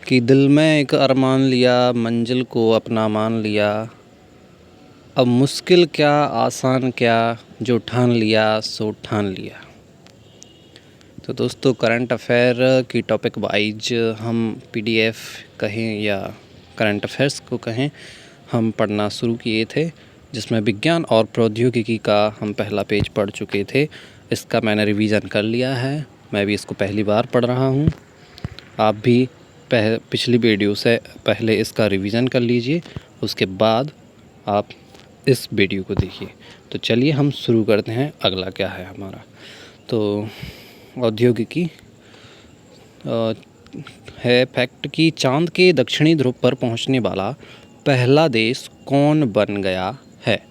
कि दिल में एक अरमान लिया, मंजिल को अपना मान लिया। अब मुश्किल क्या आसान क्या, जो ठान लिया सो ठान लिया। तो दोस्तों, करंट अफेयर की टॉपिक वाइज हम पीडीएफ कहें या करंट अफेयर्स को कहें, हम पढ़ना शुरू किए थे, जिसमें विज्ञान और प्रौद्योगिकी का हम पहला पेज पढ़ चुके थे। इसका मैंने रिवीजन कर लिया है, मैं भी इसको पहली बार पढ़ रहा हूँ। आप भी पिछली वीडियो से पहले इसका रिवीजन कर लीजिए, उसके बाद आप इस वीडियो को देखिए। तो चलिए हम शुरू करते हैं। अगला क्या है हमारा, तो औद्योगिकी है फैक्ट कि चांद के दक्षिणी ध्रुव पर पहुंचने वाला पहला देश कौन बन गया है।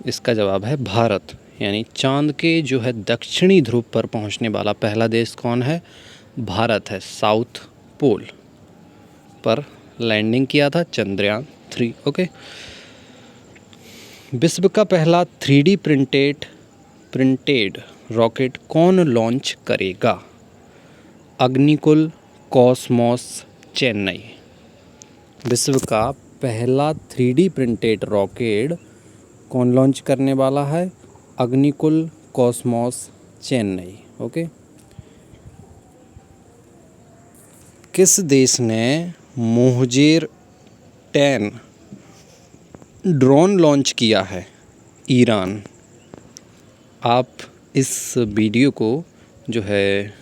इसका जवाब है भारत। यानी चांद के जो है दक्षिणी ध्रुव पर पहुंचने वाला पहला देश कौन है, भारत है। साउथ पोल पर लैंडिंग किया था चंद्रयान 3। ओके। विश्व का पहला 3D प्रिंटेड रॉकेट कौन लॉन्च करेगा। अग्निकुल, कॉस्मोस, चेन्नई। विश्व का पहला 3D प्रिंटेड रॉकेट कौन लॉन्च करने वाला है। अग्निकुल, कॉस्मोस, चेन्नई। ओके। किस देश ने मोहजेर 10 ड्रोन लॉन्च किया है। ईरान। आप इस वीडियो को जो है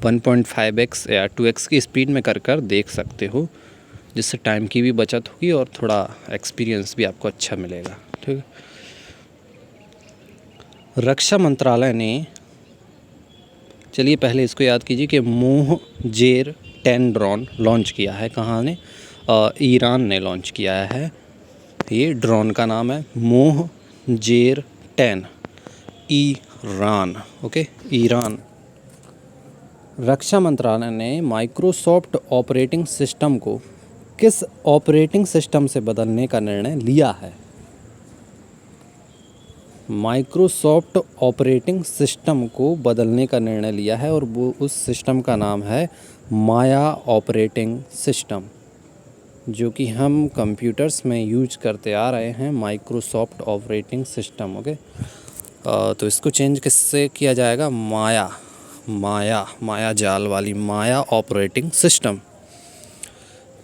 1.5x या 2x की स्पीड में कर देख सकते हो, जिससे टाइम की भी बचत होगी और थोड़ा एक्सपीरियंस भी आपको अच्छा मिलेगा। ठीक है। रक्षा मंत्रालय ने, चलिए पहले इसको याद कीजिए कि मोहजेर 10 ड्रोन लॉन्च किया है। कहाँ ने, ईरान ने लॉन्च किया है। ये ड्रोन का नाम है मोहजेर 10, ईरान। Okay, Iran. रक्षा मंत्रालय ने माइक्रोसॉफ्ट ऑपरेटिंग सिस्टम को किस ऑपरेटिंग सिस्टम से बदलने का निर्णय लिया है। माइक्रोसॉफ्ट ऑपरेटिंग सिस्टम को बदलने का निर्णय लिया है और वो उस सिस्टम का नाम है माया ऑपरेटिंग सिस्टम, जो कि हम कंप्यूटर्स में यूज करते आ रहे हैं। Microsoft operating system. ओके। तो इसको चेंज किससे किया जाएगा। माया जाल वाली माया ऑपरेटिंग सिस्टम।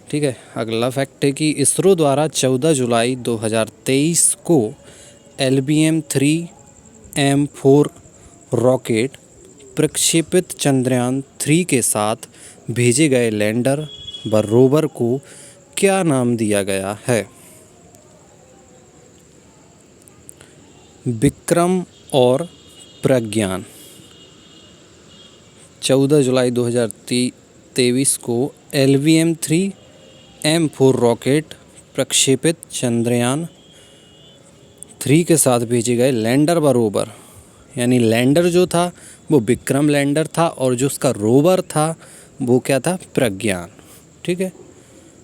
ठीक है। अगला फैक्ट है कि इसरो द्वारा 14 जुलाई 2023 को LBM-3M4 रॉकेट प्रक्षेपित चंद्रयान 3 के साथ भेजे गए लैंडर व रोवर को क्या नाम दिया गया है। विक्रम और प्रज्ञान। 14 जुलाई 2023 को LBM-3M4 रॉकेट प्रक्षेपित चंद्रयान 3 के साथ भेजे गए लैंडर व रोवर, यानी लैंडर जो था वो विक्रम लैंडर था और जो उसका रोवर था वो क्या था, प्रज्ञान। ठीक है।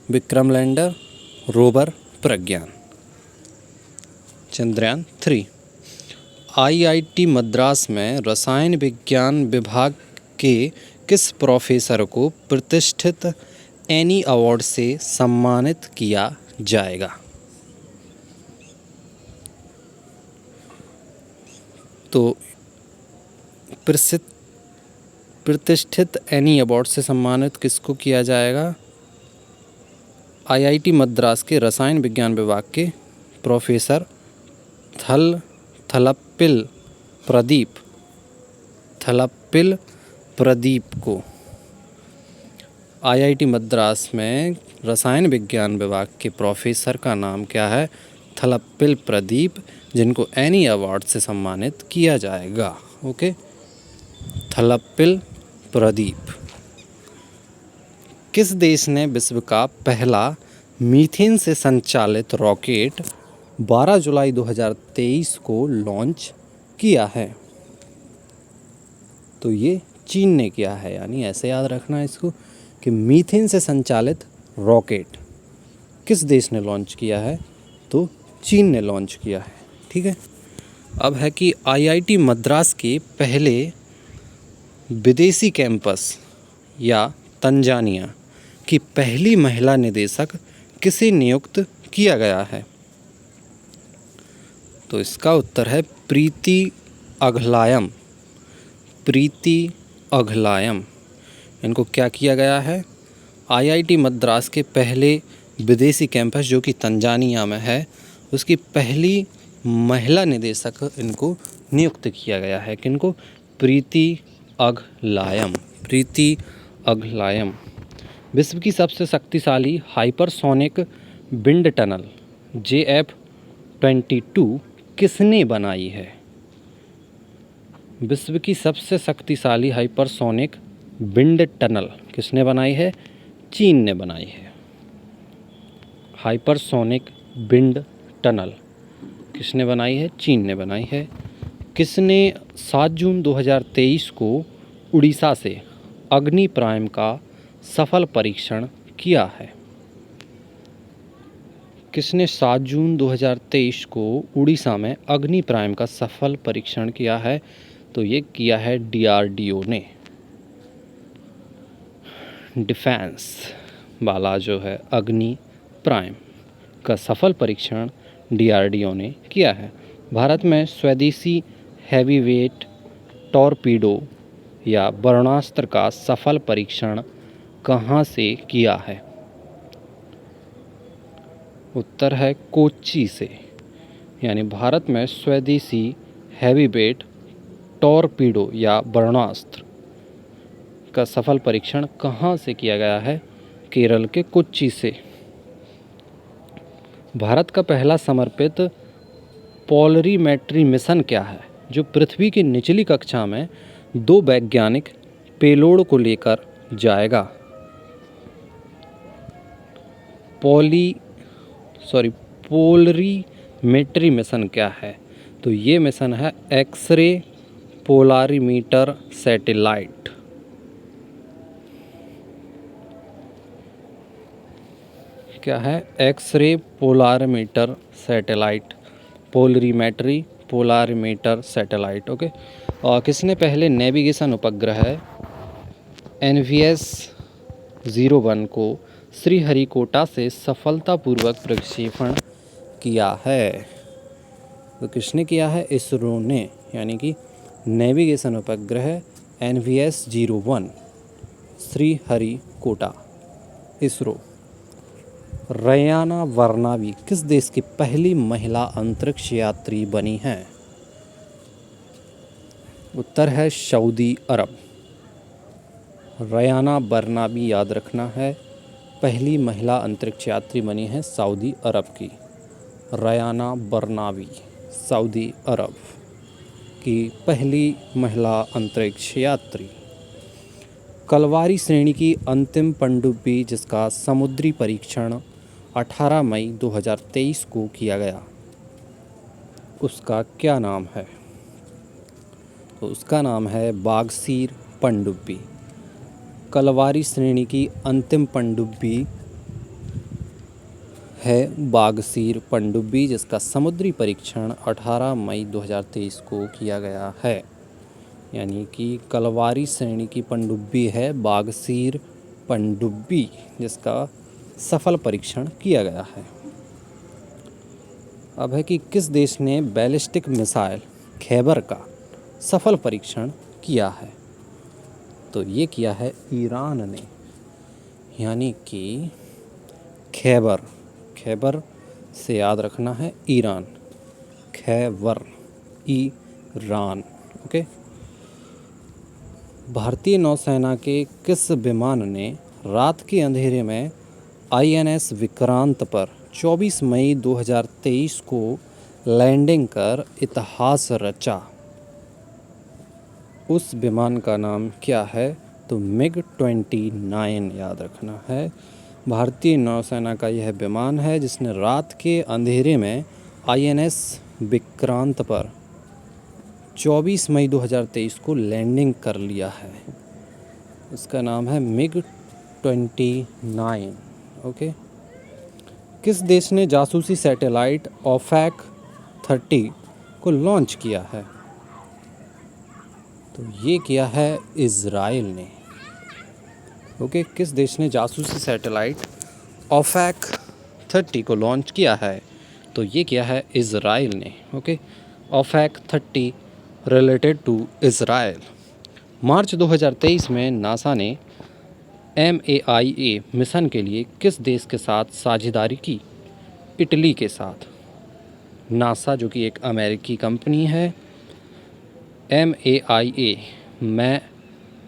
विक्रम लैंडर, रोवर, प्रज्ञान। चंद्रयान 3। IIT मद्रास में रसायन विज्ञान विभाग के किस प्रोफेसर को प्रतिष्ठित एनी अवार्ड से सम्मानित किया जाएगा। तो प्रतिष्ठित एनी अवार्ड से सम्मानित किसको किया जाएगा। IIT मद्रास के रसायन विज्ञान विभाग के प्रोफेसर थलप्पिल प्रदीप को। IIT मद्रास में रसायन विज्ञान विभाग के प्रोफेसर का नाम क्या है, थलप्पिल प्रदीप, जिनको एनी अवार्ड से सम्मानित किया जाएगा। ओके, थलप्पिल प्रदीप। किस देश ने विश्व का पहला मीथेन से संचालित रॉकेट 12 जुलाई 2023 को लॉन्च किया है। तो ये चीन ने किया है। यानी ऐसे याद रखना है इसको कि मीथेन से संचालित रॉकेट किस देश ने लॉन्च किया है, तो चीन ने लॉन्च किया है। ठीक है। अब है कि IIT मद्रास के पहले विदेशी कैंपस या तंजानिया की पहली महिला निदेशक किसे नियुक्त किया गया है? तो इसका उत्तर है प्रीति अगलायम। प्रीति अगलायम, इनको क्या किया गया है? आईआईटी मद्रास के पहले विदेशी कैंपस जो कि तंजानिया में है, उसकी पहली महिला निदेशक इनको नियुक्त किया गया है। किनको? प्रीति अगलायम। प्रीति अगलायम। विश्व की सबसे शक्तिशाली हाइपरसोनिक विंड टनल JF-22 किसने बनाई है? विश्व की सबसे शक्तिशाली हाइपरसोनिक विंड टनल किसने बनाई है? चीन ने बनाई है। हाइपरसोनिक विंड टनल किसने बनाई है? चीन ने बनाई है। किसने 7 जून 2023 को उड़ीसा से अग्नि प्राइम का सफल परीक्षण किया है? किसने 7 जून 2023 को उड़ीसा में अग्नि प्राइम का सफल परीक्षण किया है? तो ये किया है DRDO ने। डिफेंस वाला जो है अग्नि प्राइम का सफल परीक्षण DRDO ने किया है। भारत में स्वदेशी हैवीवेट टॉर्पीडो या बरणास्त्र का सफल परीक्षण कहाँ से किया है? उत्तर है कोच्चि से। यानी भारत में स्वदेशी हैवीवेट टॉर्पीडो या बरणास्त्र का सफल परीक्षण कहाँ से किया गया है? केरल के कोच्चि से। भारत का पहला समर्पित पोलरीमेट्री मिशन क्या है, जो पृथ्वी की निचली कक्षा में 2 वैज्ञानिक पेलोड को लेकर जाएगा? पोलरीमेट्री मिशन क्या है? तो ये मिशन है एक्सरे पोलारीमीटर सैटेलाइट। क्या है? X ray polarimeter satellite. Polarimeter satellite. Okay. और किसने पहले नेविगेशन उपग्रह NVS 01 को श्रीहरिकोटा से सफलतापूर्वक प्रक्षेपण किया है? तो किसने किया है? इसरो ने। यानी कि नेविगेशन उपग्रह NVS 01 श्रीहरिकोटा, इसरो। रयाना बर्नाबी किस देश की पहली महिला अंतरिक्ष यात्री बनी है? उत्तर है सऊदी अरब। रयाना बर्नाबी याद रखना है, पहली महिला अंतरिक्ष यात्री बनी है सऊदी अरब की। रयाना बर्नाबी सऊदी अरब की पहली महिला अंतरिक्ष यात्री। कलवारी श्रेणी की अंतिम पनडुब्बी जिसका समुद्री परीक्षण 18 मई 2023 को किया गया, उसका क्या नाम है? तो उसका नाम है बागसीर पनडुब्बी। कलवारी श्रेणी की अंतिम पनडुब्बी है बागसीर पनडुब्बी, जिसका समुद्री परीक्षण 18 मई 2023 को किया गया है। यानी कि कलवारी श्रेणी की पनडुब्बी है बागसीर पनडुब्बी, जिसका सफल परीक्षण किया गया है। अब है कि किस देश ने बैलिस्टिक मिसाइल खैबर का सफल परीक्षण किया है? तो ये किया है ईरान ने। यानी कि खैबर से याद रखना है ईरान। खैबर, ईरान। ओके। भारतीय नौसेना के किस विमान ने रात के अंधेरे में INS विक्रांत पर 24 मई 2023 को लैंडिंग कर इतिहास रचा? उस विमान का नाम क्या है? तो MiG-29 याद रखना है। भारतीय नौसेना का यह विमान है जिसने रात के अंधेरे में INS विक्रांत पर 24 मई 2023 को लैंडिंग कर लिया है। इसका नाम है MiG-29। ओके। किस देश ने जासूसी सैटेलाइट OFAC 30 को लॉन्च किया है? तो ये किया है इज़राइल ने। ओके, किस देश ने जासूसी सैटेलाइट ऑफैक 30 को लॉन्च किया है? तो ये किया है इज़राइल ने। Okay, Ofek 30 related to Israel. March 2023 में नासा ने MAIA मिशन के लिए किस देश के साथ साझेदारी की? इटली के साथ। नासा जो कि एक अमेरिकी कंपनी है, MAIA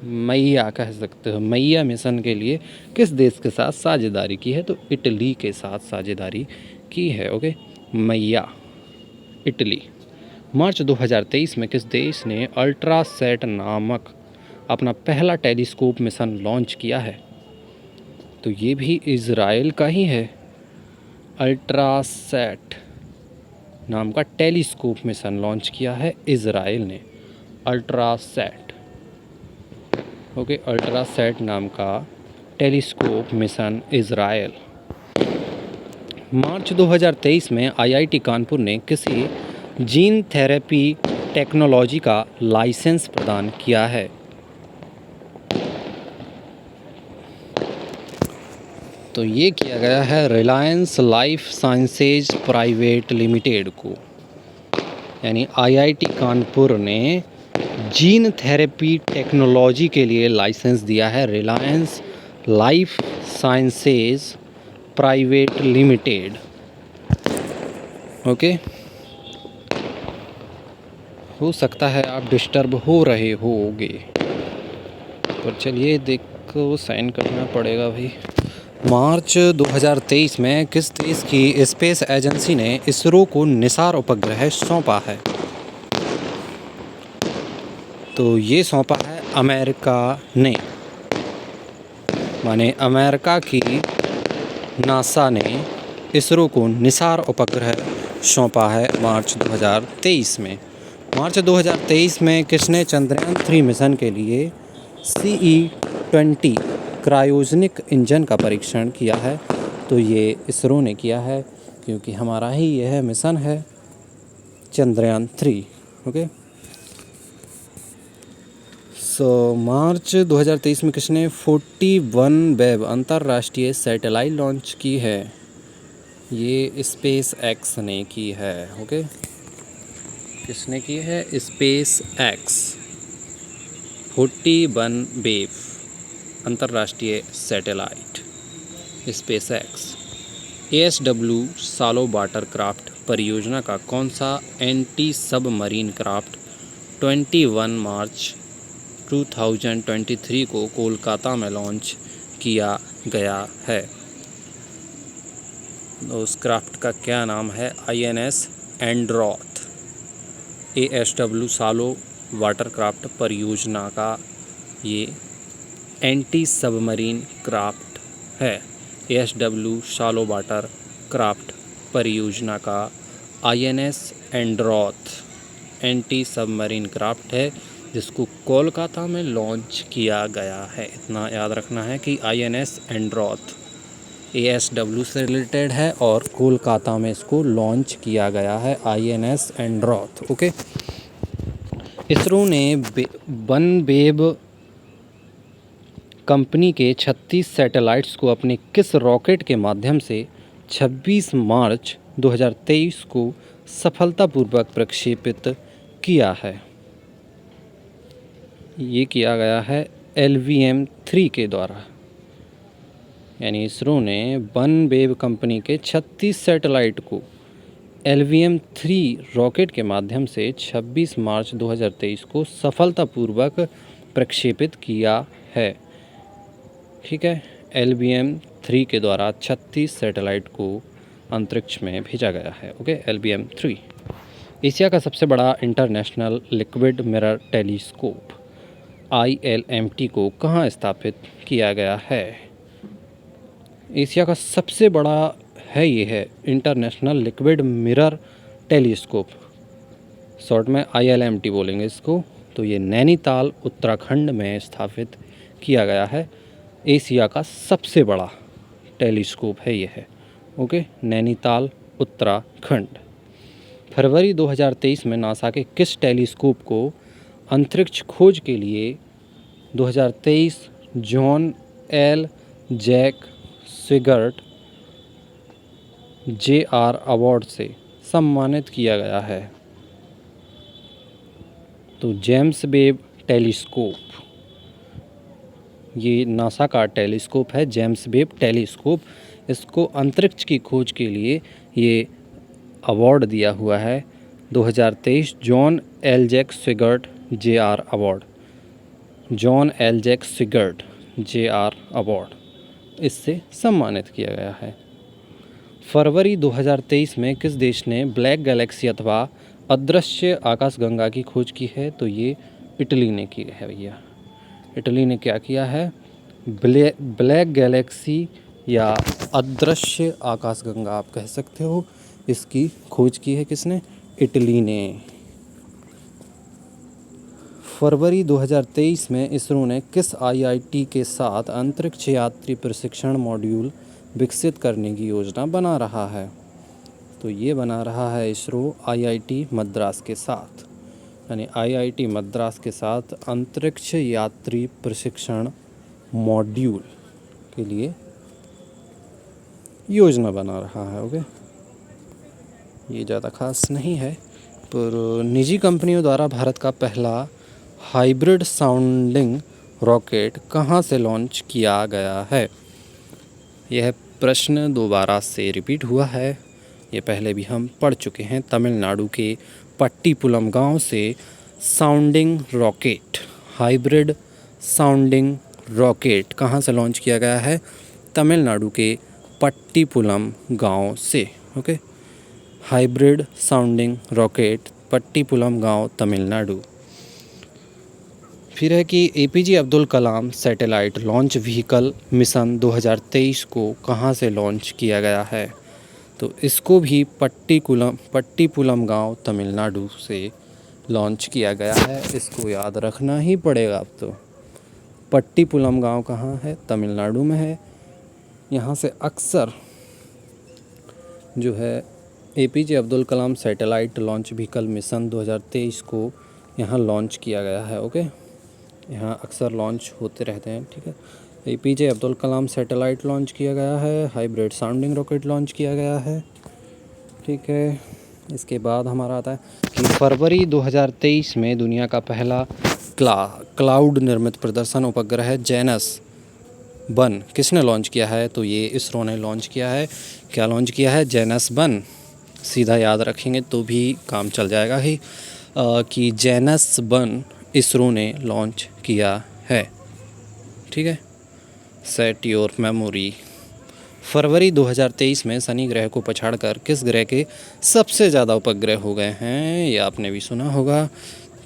मैया कह सकते हो, मैया मिशन के लिए किस देश के साथ साझेदारी की है? तो इटली के साथ साझेदारी की है। ओके, मैया इटली। मार्च 2023 में किस देश ने अल्ट्रासैट नामक अपना पहला टेलीस्कोप मिशन लॉन्च किया है? तो ये भी इज़राइल का ही है। अल्ट्रासैट नाम का टेलीस्कोप मिशन लॉन्च किया है इज़राइल ने। अल्ट्रासैट, ओके, अल्ट्रासैट नाम का टेलीस्कोप मिशन इज़राइल। मार्च 2023 में IIT कानपुर ने किसी जीन थेरेपी टेक्नोलॉजी का लाइसेंस प्रदान किया है? तो ये किया गया है Reliance life sciences private limited को। यानी IIT कानपुर ने जीन थेरेपी टेक्नोलॉजी के लिए लाइसेंस दिया है Reliance life sciences private limited. Okay, हो सकता है आप डिस्टर्ब हो रहे होगे, पर चलिए देखो, साइन करना पड़ेगा भाई। मार्च 2023 में किस देश की स्पेस एजेंसी ने इसरो को निसार उपग्रह सौंपा है? तो ये सौंपा है अमेरिका ने, माने अमेरिका की नासा ने इसरो को निसार उपग्रह सौंपा है मार्च 2023 में। मार्च 2023 में किसने चंद्रयान 3 मिशन के लिए CE-20 क्रायोजेनिक इंजन का परीक्षण किया है? तो ये इसरो ने किया है, क्योंकि हमारा ही यह मिशन है चंद्रयान 3। ओके, सो मार्च 2023 में किसने 41 वेब अंतर्राष्ट्रीय सैटेलाइट लॉन्च की है? ये स्पेस एक्स ने की है। ओके, किसने की है? Space x. 41 वेव अंतर्राष्ट्रीय सैटेलाइट स्पेस एक्स। ASW सालो वाटर क्राफ्ट परियोजना का कौन सा एंटी सबमरीन क्राफ्ट 21 मार्च 2023 को कोलकाता में लॉन्च किया गया है? उस क्राफ्ट का क्या नाम है? INS एंड्रॉथ। ASW सालो वाटर क्राफ्ट परियोजना का ये एंटी सबमरीन क्राफ्ट है। ASW सालो वाटर क्राफ्ट परियोजना का INS Androth anti submarine craft है, जिसको कोलकाता में लॉन्च किया गया है। इतना याद रखना है कि INS एंड्रॉथ ASW से रिलेटेड है और कोलकाता में इसको लॉन्च किया गया है, INS एंड्रॉथ। ओके, इसरो ने वनवेव कंपनी के 36 सैटेलाइट्स को अपने किस रॉकेट के माध्यम से 26 मार्च 2023 को सफलतापूर्वक प्रक्षेपित किया है? ये किया गया है LVM-3 के द्वारा। यानी इसरो ने वनवेव कंपनी के 36 सैटेलाइट को LVM-3 रॉकेट के माध्यम से 26 मार्च 2023 को सफलतापूर्वक प्रक्षेपित किया है। ठीक है, LVM-3 के द्वारा 36 सैटेलाइट को अंतरिक्ष में भेजा गया है। Okay, LVM-3। एशिया का सबसे बड़ा international liquid mirror telescope ILMT को कहाँ स्थापित किया गया है? एशिया का सबसे बड़ा है ये है international liquid mirror telescope, short में ILMT बोलेंगे इसको। तो ये नैनीताल उत्तराखंड में स्थापित किया गया है। एशिया का सबसे बड़ा टेलीस्कोप है ये है। ओके, नैनीताल उत्तराखंड। फरवरी 2023 में नासा के किस टेलीस्कोप को अंतरिक्ष खोज के लिए 2023 John L Jack Swigert JR award से सम्मानित किया गया है? तो जेम्स वेब टेलीस्कोप, ये नासा का टेलीस्कोप है जेम्स वेब टेलीस्कोप। इसको अंतरिक्ष की खोज के लिए ये अवार्ड दिया हुआ है 2023 John L Jack Swigert JR award. John L Jack Swigert JR award इससे सम्मानित किया गया है। फरवरी 2023 में किस देश ने ब्लैक गैलेक्सी अथवा अदृश्य आकाशगंगा की खोज की है? तो ये इटली ने की है भैया। इटली ने क्या किया है? ब्लैक गैलेक्सी या अदृश्य आकाशगंगा आप कह सकते हो, इसकी खोज की है किसने? इटली ने। फरवरी 2023 में इसरो ने किस IIT के साथ अंतरिक्ष यात्री प्रशिक्षण मॉड्यूल विकसित करने की योजना बना रहा है? तो ये बना रहा है इसरो IIT मद्रास के साथ, यानी IIT मद्रास के साथ अंतरिक्ष यात्री प्रशिक्षण मॉड्यूल के लिए योजना बना रहा है। ओके, ये ज़्यादा खास नहीं है, पर निजी कंपनियों द्वारा भारत का पहला हाइब्रिड साउंडिंग रॉकेट कहाँ से लॉन्च किया गया है? यह प्रश्न दोबारा से रिपीट हुआ है, ये पहले भी हम पढ़ चुके हैं। तमिलनाडु के पट्टीपुलम गांव से sounding rocket, hybrid sounding rocket कहाँ से लॉन्च किया गया है? तमिलनाडु के पट्टीपुलम गांव से। ओके, हाइब्रिड साउंडिंग रॉकेट पट्टीपुलम गांव तमिलनाडु। फिर है कि APJ Abdul Kalam satellite launch vehicle mission 2023 को कहाँ से लॉन्च किया गया है? तो इसको भी पट्टीपुलम गांव तमिलनाडु से लॉन्च किया गया है। इसको याद रखना ही पड़ेगा अब तो। पट्टीपुलम गांव कहाँ है? तमिलनाडु में है। यहाँ से अक्सर जो है APJ Abdul Kalam satellite launch vehicle mission 2023 को यहाँ लॉन्च किया गया है। ओके, यहाँ अक्सर लॉन्च होते रहते हैं। ठीक है, APJ Abdul Kalam satellite launch किया गया है, हाइब्रिड साउंडिंग रॉकेट लॉन्च किया गया है। ठीक है, इसके बाद हमारा आता है कि फरवरी 2023 में दुनिया का पहला क्लाउड निर्मित प्रदर्शन उपग्रह जेनस-1 किसने लॉन्च किया है? तो ये इसरो ने लॉन्च किया है। क्या लॉन्च किया है? जेनस-1। सीधा याद रखेंगे तो भी काम चल जाएगा ही कि जेनस-1 इसरो ने लॉन्च किया है। ठीक है, सेट योर मेमोरी। फरवरी 2023 में शनि ग्रह को पछाड़कर किस ग्रह के सबसे ज़्यादा उपग्रह हो गए हैं? ये आपने भी सुना होगा।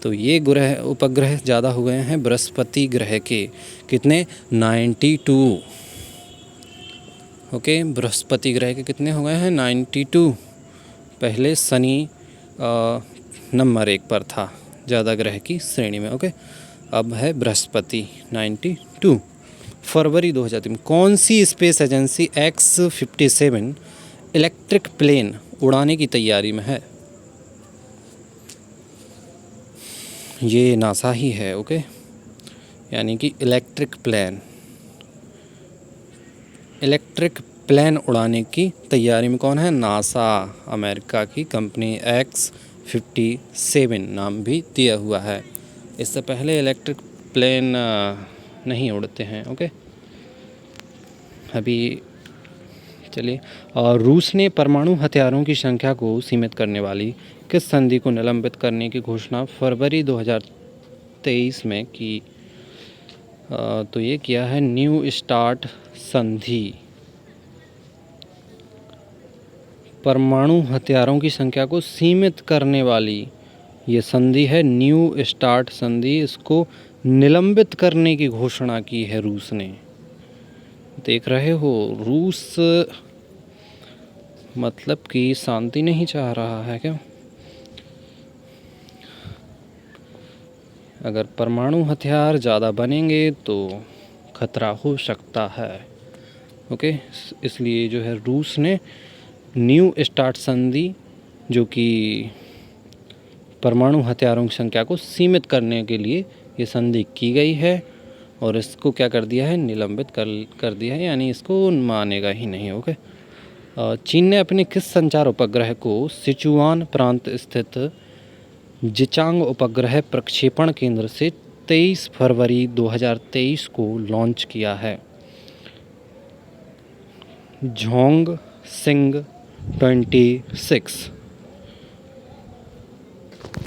तो ये उपग्रह ज़्यादा हो गए हैं बृहस्पति ग्रह के। कितने? 92। ओके, बृहस्पति ग्रह के कितने हो गए हैं? 92। पहले शनि नंबर 1 पर था ज़्यादा ग्रह की श्रेणी में। ओके, अब है बृहस्पति 92। फरवरी 2003 कौन सी space agency X-57 electric plane उड़ाने की तैयारी में है? ये नासा ही है। ओके, यानी कि इलेक्ट्रिक प्लेन उड़ाने की तैयारी में कौन है? नासा, अमेरिका की कंपनी X-57 नाम भी दिया हुआ है। इससे पहले इलेक्ट्रिक प्लेन नहीं उड़ते हैं। ओके, अभी चलिए। और रूस ने परमाणु हथियारों की संख्या को सीमित करने वाली किस संधि को निलंबित करने की घोषणा फरवरी 2023 में की? तो ये किया है न्यू स्टार्ट संधि। परमाणु हथियारों की संख्या को सीमित करने वाली ये संधि है न्यू स्टार्ट संधि। इसको निलंबित करने की घोषणा की है रूस ने। देख रहे हो, रूस मतलब कि शांति नहीं चाह रहा है क्या? अगर परमाणु हथियार ज़्यादा बनेंगे तो खतरा हो सकता है। ओके, इसलिए जो है रूस ने न्यू स्टार्ट संधि, जो कि परमाणु हथियारों की संख्या को सीमित करने के लिए ये संधि की गई है, और इसको क्या कर दिया है, निलंबित कर दिया है, यानी इसको मानेगा ही नहीं। ओके। चीन ने अपने किस संचार उपग्रह को सिचुआन प्रांत स्थित जिचांग उपग्रह प्रक्षेपण केंद्र से 23 फरवरी 2023 को लॉन्च किया है? झोंग सिंग 26।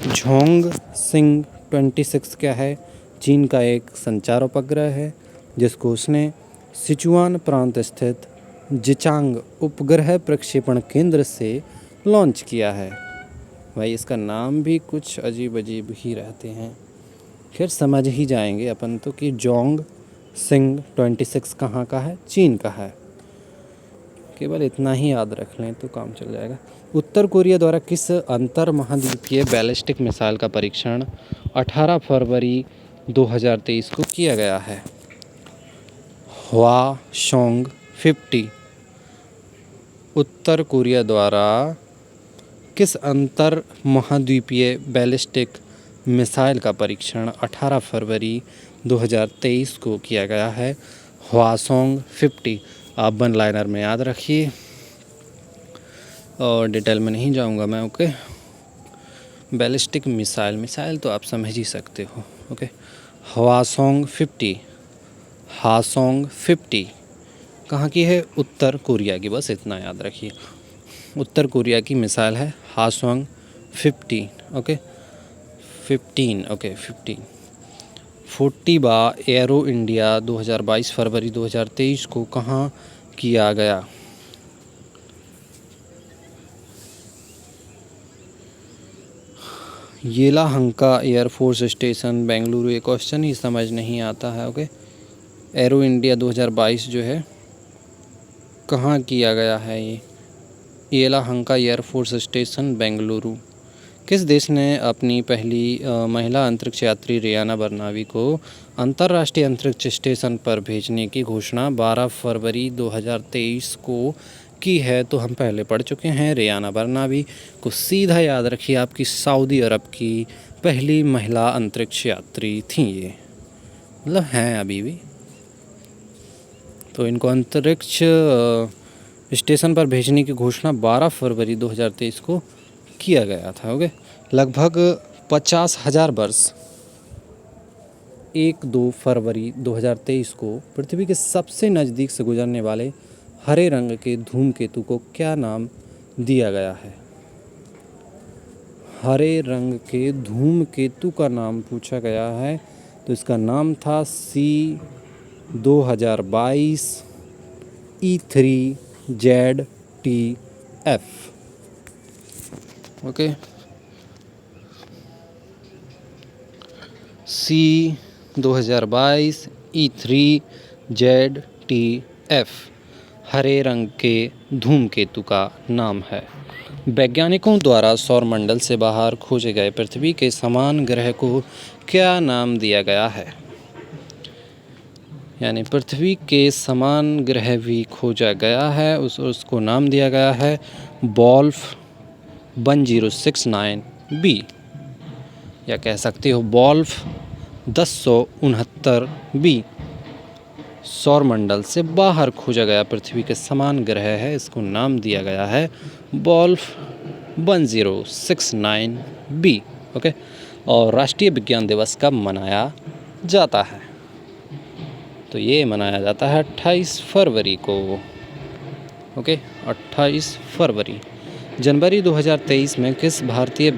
झोंग सिंग 26 क्या है? चीन का एक संचार उपग्रह है जिसको उसने सिचुआन प्रांत स्थित जिचांग उपग्रह प्रक्षेपण केंद्र से लॉन्च किया है। भाई इसका नाम भी कुछ अजीब अजीब ही रहते हैं, फिर समझ ही जाएंगे अपन तो कि जोंग सिंग 26 कहाँ का है, चीन का है। केवल इतना ही याद रख लें तो काम चल जाएगा। उत्तर कोरिया द्वारा किस अंतर महाद्वीपीय बैलिस्टिक मिसाइल का परीक्षण 18 फरवरी 2023 को किया गया है? हवासोंग 50। उत्तर कोरिया द्वारा किस अंतर महाद्वीपीय बैलिस्टिक मिसाइल का परीक्षण 18 फरवरी 2023 को किया गया है? हवासोंग 50। आप वन लाइनर में याद रखिए और डिटेल में नहीं जाऊंगा मैं। ओके। बैलिस्टिक मिसाइल तो आप समझ ही सकते हो। ओके। हवासोंग 50। हासोंग 50 कहाँ की है? उत्तर कोरिया की, बस इतना याद रखिए। उत्तर कोरिया की मिसाइल है Hasong 50। Okay 15। Okay 15। 40वां arrow India 2022 फरवरी 2023 को कहाँ किया गया? Yelahanka air force station Bengaluru. ये क्वेश्चन ही समझ नहीं आता है। ओके। एरो इंडिया 2022 जो है कहाँ किया गया है? ये येलाहंका एयरफोर्स स्टेशन बेंगलुरु। किस देश ने अपनी पहली महिला अंतरिक्ष यात्री रियाना बर्नावी को अंतर्राष्ट्रीय अंतरिक्ष स्टेशन पर भेजने की घोषणा 12 फरवरी 2023 को की है? तो हम पहले पढ़ चुके हैं। रियाना बर्नावी को सीधा याद रखिए, आपकी सऊदी अरब की पहली महिला अंतरिक्ष यात्री थी ये, मतलब हैं अभी भी। तो इनको अंतरिक्ष स्टेशन पर भेजने की घोषणा 12 फरवरी 2023 को किया गया था। ओके। लगभग 50,000 वर्ष 1-2 फरवरी 2023 को पृथ्वी के सबसे नज़दीक से गुजरने वाले हरे रंग के धूमकेतु को क्या नाम दिया गया है? हरे रंग के धूमकेतु का नाम पूछा गया है, तो इसका नाम था C2022 E3ZTF। Okay. C2022 E3ZTF हरे रंग के धूमकेतु का नाम है। वैज्ञानिकों द्वारा सौरमंडल से बाहर खोजे गए पृथ्वी के समान ग्रह को क्या नाम दिया गया है? यानी पृथ्वी के समान ग्रह भी खोजा गया है, उसको नाम दिया गया है वोल्फ 1069b, या कह सकते हो वोल्फ 1069b। सौरमंडल से बाहर खोजा गया पृथ्वी के समान ग्रह है, इसको नाम दिया गया है वोल्फ 1069b। ओके। और राष्ट्रीय विज्ञान दिवस कब मनाया जाता है? तो ये मनाया जाता है 28 फरवरी को। ओके 28 फरवरी। जनवरी 2023 में किस भारतीय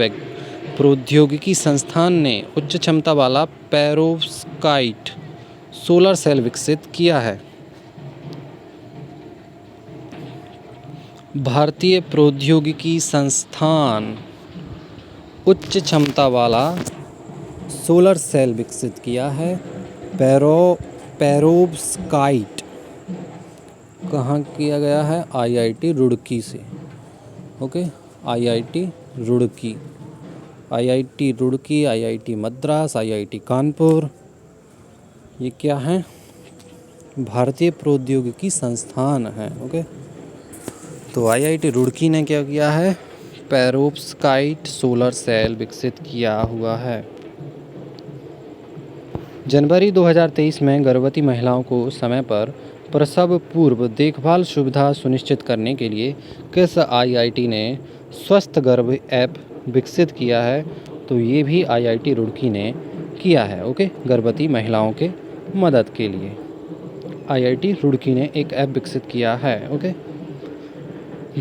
प्रौद्योगिकी संस्थान ने उच्च क्षमता वाला पेरोव्स्काइट सोलर सेल विकसित किया है? भारतीय प्रौद्योगिकी संस्थान उच्च क्षमता वाला सोलर सेल विकसित किया है पेरोव्स्काइट। कहाँ किया गया है? IIT रुड़की से। Okay IIT Roorkee, IIT Roorkee, IIT Madras, IIT Kanpur, ये क्या है? भारतीय प्रौद्योगिकी संस्थान है। ओके। तो IIT रुड़की ने क्या किया है? पेरोव्स्काइट सोलर सेल विकसित किया हुआ है। जनवरी 2023 में गर्भवती महिलाओं को समय पर प्रसव पूर्व देखभाल सुविधा सुनिश्चित करने के लिए किस आईआईटी ने स्वस्थ गर्भ ऐप विकसित किया है? तो ये भी आईआईटी रुड़की ने किया है। ओके, गर्भवती महिलाओं के मदद के लिए आईआईटी रुड़की ने एक ऐप विकसित किया है। ओके,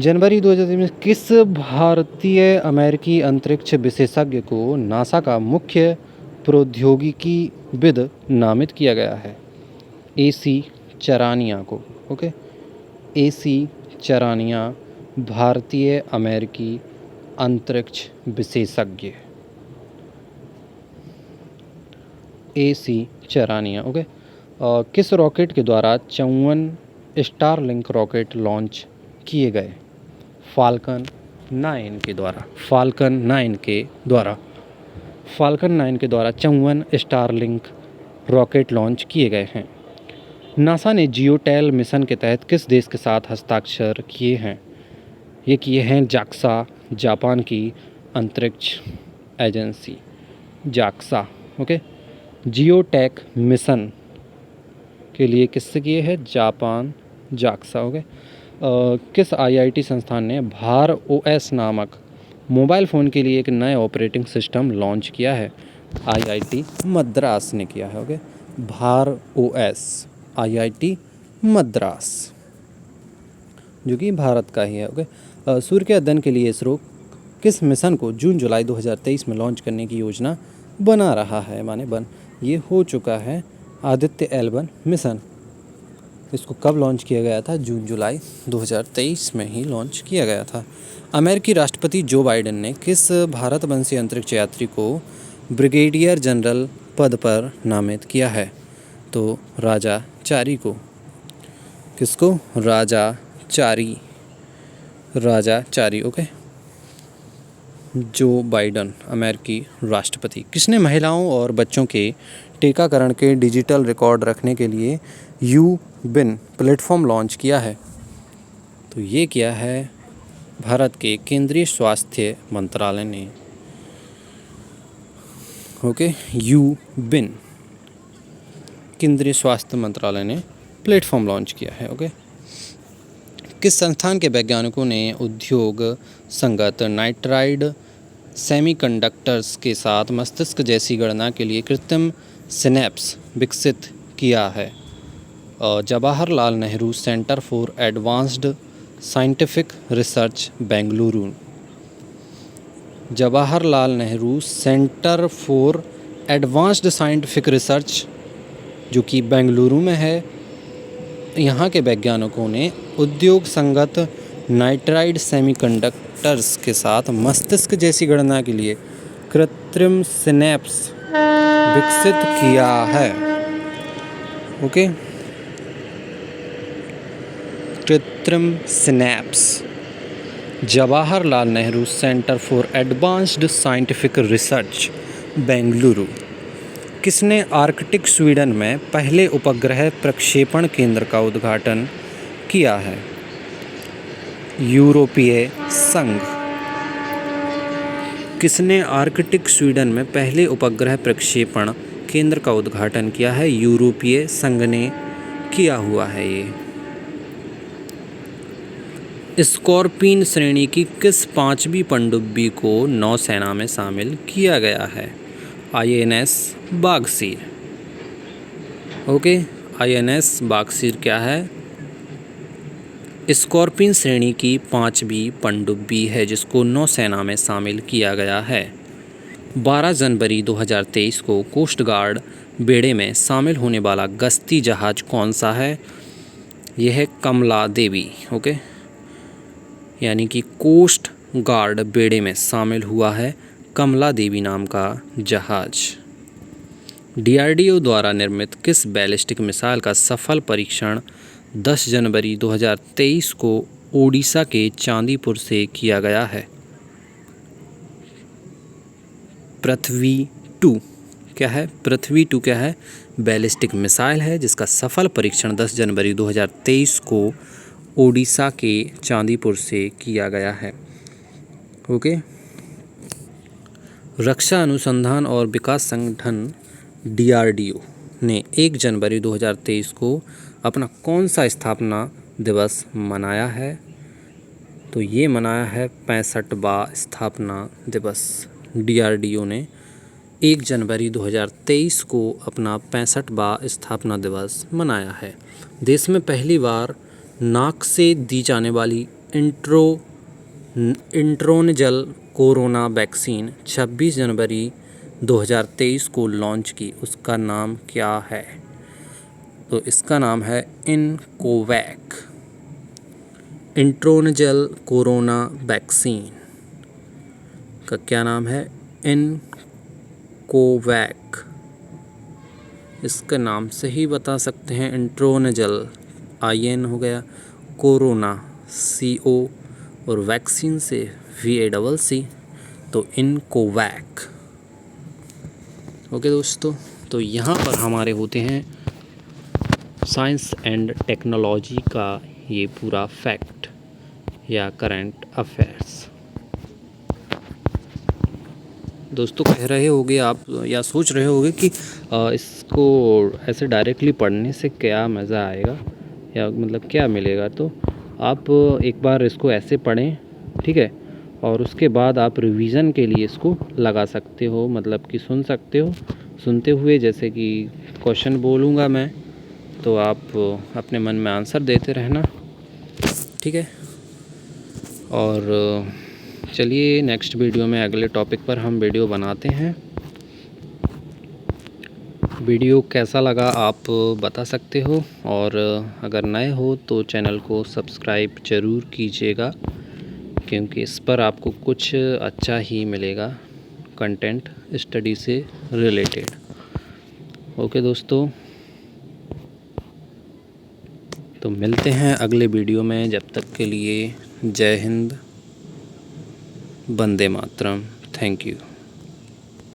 जनवरी 2023 में किस भारतीय अमेरिकी अंतरिक्ष विशेषज्ञ को नासा का मुख्य प्रौद्योगिकीविद नामित किया गया है? AC चरानिया को। ओके, AC चरानिया भारतीय अमेरिकी अंतरिक्ष विशेषज्ञ AC चरानिया। ओके, किस रॉकेट के द्वारा 54 स्टारलिंक रॉकेट लॉन्च किए गए? फाल्कन 9 के द्वारा। फाल्कन 9 के द्वारा 54 स्टारलिंक रॉकेट लॉन्च किए गए हैं। नासा ने जियोटेल मिशन के तहत किस देश के साथ हस्ताक्षर किए हैं? ये किए हैं जाक्सा, जापान की अंतरिक्ष agency JAXA. Okay, geotech mission के लिए किससे किए हैं? Japan, JAXA. ओके, किस आईआईटी संस्थान ने भार OS नामक मोबाइल फ़ोन के लिए एक नए ऑपरेटिंग सिस्टम लॉन्च किया है? आईआईटी मद्रास ने किया है। ओके, भार OS आईआईटी मद्रास, जो कि भारत का ही है। ओके, सूर्य के अध्ययन के लिए इसरो किस मिशन को जून-जुलाई 2023 में लॉन्च करने की योजना बना रहा है? ये हो चुका है आदित्य L1 मिशन। इसको कब लॉन्च किया गया था? जून-जुलाई 2023 में ही लॉन्च किया गया था। अमेरिकी राष्ट्रपति जो बाइडेन ने किस भारतवंशी अंतरिक्ष यात्री को ब्रिगेडियर जनरल पद पर नामित किया है? तो राजा चारी को। किसको? राजा चारी। ओके, जो बाइडेन अमेरिकी राष्ट्रपति। किसने महिलाओं और बच्चों के टीकाकरण के डिजिटल रिकॉर्ड रखने के लिए यूबिन प्लेटफॉर्म लॉन्च किया है? तो ये किया है भारत के केंद्रीय स्वास्थ्य मंत्रालय ने। ओके, यूबिन केंद्रीय स्वास्थ्य मंत्रालय ने प्लेटफॉर्म लॉन्च किया है। ओके, किस संस्थान के वैज्ञानिकों ने उद्योग संगत नाइट्राइड सेमीकंडक्टर्स के साथ मस्तिष्क जैसी गणना के लिए कृत्रिम सिनेप्स विकसित किया है? Jawaharlal Nehru centre for advanced scientific research Bengaluru. Jawaharlal Nehru centre for advanced scientific research, जो कि बेंगलुरु में है, यहाँ के वैज्ञानिकों ने उद्योग संगत नाइट्राइड सेमीकंडक्टर्स के साथ मस्तिष्क जैसी गणना के लिए कृत्रिम सिनेप्स विकसित किया है। ओके, कृत्रिम synapse. Jawaharlal Nehru centre for advanced scientific research Bengaluru. किसने आर्कटिक स्वीडन में पहले उपग्रह प्रक्षेपण केंद्र का उद्घाटन किया है? यूरोपीय संघ। किसने आर्कटिक स्वीडन में पहले उपग्रह प्रक्षेपण केंद्र का उद्घाटन किया है? यूरोपीय संघ ने किया हुआ है ये। स्कॉर्पिन श्रेणी की किस 5वीं पनडुब्बी को नौसेना में शामिल किया गया है? INS बागसीर। ओके, INS बागसीर क्या है? स्कॉर्पिन श्रेणी की 5वीं पनडुब्बी है जिसको नौसेना में शामिल किया गया है। 12 जनवरी 2023 को कोस्ट गार्ड बेड़े में शामिल होने वाला गश्ती जहाज कौन सा है? यह है कमला देवी। ओके, यानी कि कोस्ट गार्ड बेड़े में शामिल हुआ है कमला देवी नाम का जहाज। DRDO द्वारा निर्मित किस बैलिस्टिक मिसाइल का सफल परीक्षण 10 जनवरी 2023 को ओडिशा के चांदीपुर से किया गया है? पृथ्वी-2 क्या है? पृथ्वी-2 क्या है? बैलिस्टिक मिसाइल है जिसका सफल परीक्षण 10 जनवरी 2023 को ओडिशा के चांदीपुर से किया गया है। ओके, रक्षा अनुसंधान और विकास संगठन DRDO ने 1 जनवरी 2023 को अपना कौन सा स्थापना दिवस मनाया है? तो ये मनाया है 65वां स्थापना दिवस। DRDO ने 1 जनवरी 2023 को अपना 65वां स्थापना दिवस मनाया है। देश में पहली बार नाक से दी जाने वाली इंट्रोनजल कोरोना वैक्सीन 26 जनवरी 2023 को लॉन्च की। उसका नाम क्या है? तो इसका नाम है इनकोवैक। इंट्रोनजल कोरोना वैक्सीन का क्या नाम है? इनकोवैक। इसके नाम से ही बता सकते हैं। इंट्रोनजल IN हो गया, कोरोना CO और वैक्सीन से VACC, तो इनकोवैक। ओके दोस्तों, तो यहाँ पर हमारे होते हैं साइंस एंड टेक्नोलॉजी का ये पूरा फैक्ट या करंट अफेयर्स। दोस्तों कह रहे होगे आप या सोच रहे होगे कि इसको ऐसे डायरेक्टली पढ़ने से क्या मज़ा आएगा या मतलब क्या मिलेगा। तो आप एक बार इसको ऐसे पढ़ें, ठीक है, और उसके बाद आप रिवीज़न के लिए इसको लगा सकते हो, मतलब कि सुन सकते हो। सुनते हुए जैसे कि क्वेश्चन बोलूँगा मैं, तो आप अपने मन में आंसर देते रहना, ठीक है। और चलिए नेक्स्ट वीडियो में अगले टॉपिक पर हम वीडियो बनाते हैं। वीडियो कैसा लगा आप बता सकते हो, और अगर नए हो तो चैनल को सब्सक्राइब ज़रूर कीजिएगा, क्योंकि इस पर आपको कुछ अच्छा ही मिलेगा कंटेंट स्टडी से रिलेटेड। ओके दोस्तों, तो मिलते हैं अगले वीडियो में। जब तक के लिए जय हिंद, वंदे मातरम, थैंक यू।